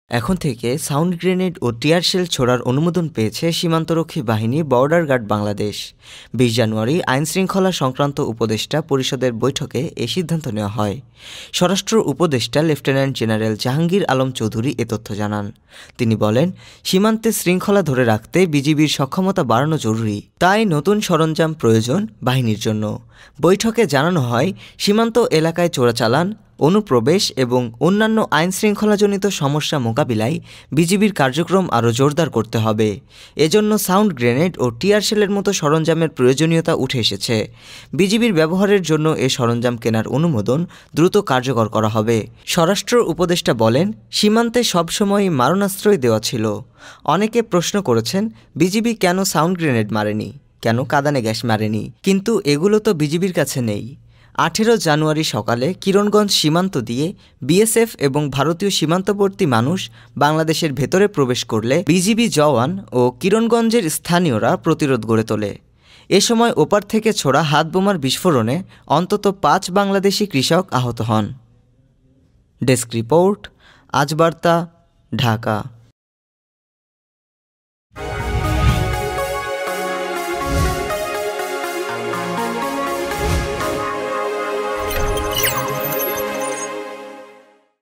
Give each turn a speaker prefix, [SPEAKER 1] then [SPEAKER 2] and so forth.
[SPEAKER 1] এখন থেকে sound grenade ও tear shell ছোড়ার অনুমোদন পেয়েছে সীমান্তরক্ষী বাহিনী বর্ডার গার্ড বাংলাদেশ। ২০ জানুয়ারি আইনশৃঙ্খলা সংক্রান্ত উপদেষ্টা পরিষদের বৈঠকে এ সিদ্ধান্ত নেওয়া হয়। স্বরাষ্ট্র উপদেষ্টা লেফটেন্যান্ট জেনারেল জাহাঙ্গীর আলম চৌধুরী এ তথ্য জানান। তিনি বলেন, সীমান্তে শৃঙ্খলা ধরে রাখতে বিজিবির সক্ষমতা বাড়ানো জরুরি, তাই নতুন সরঞ্জাম প্রয়োজন বাহিনীর জন্য। বৈঠকে জানানো হয়, সীমান্ত এলাকায় চোরাচালান, অনুপ্রবেশ এবং অন্যান্য আইনশৃঙ্খলাজনিত সমস্যা মোকাবিলায় বিজিবির কার্যক্রম আরও জোরদার করতে হবে। এজন্য সাউন্ড গ্রেনেড ও টিয়ার শেলের মতো সরঞ্জামের প্রয়োজনীয়তা উঠে এসেছে। বিজিবির ব্যবহারের জন্য এ সরঞ্জাম কেনার অনুমোদন দ্রুত কার্যকর করা হবে। স্বরাষ্ট্র উপদেষ্টা বলেন, সীমান্তে সবসময়ই মারণাস্ত্রই দেওয়া ছিল। অনেকে প্রশ্ন করেছেন, বিজিবি কেন সাউন্ড গ্রেনেড মারেনি, কেন কাঁদানে গ্যাস মারেনি, কিন্তু এগুলো তো বিজিবির কাছে নেই। 18 জানুয়ারি সকালে কিরণগঞ্জ সীমান্ত দিয়ে বিএসএফ এবং ভারতীয় সীমান্তবর্তী মানুষ বাংলাদেশের ভেতরে প্রবেশ করলে বিজিবি জওয়ান ও কিরণগঞ্জের স্থানীয়রা প্রতিরোধ গড়ে তোলে। এ সময় ওপার থেকে ছোড়া হাতবোমার বিস্ফোরণে অন্তত 5 বাংলাদেশি কৃষক আহত হন। ডেস্ক রিপোর্ট, আজ বার্তা, ঢাকা।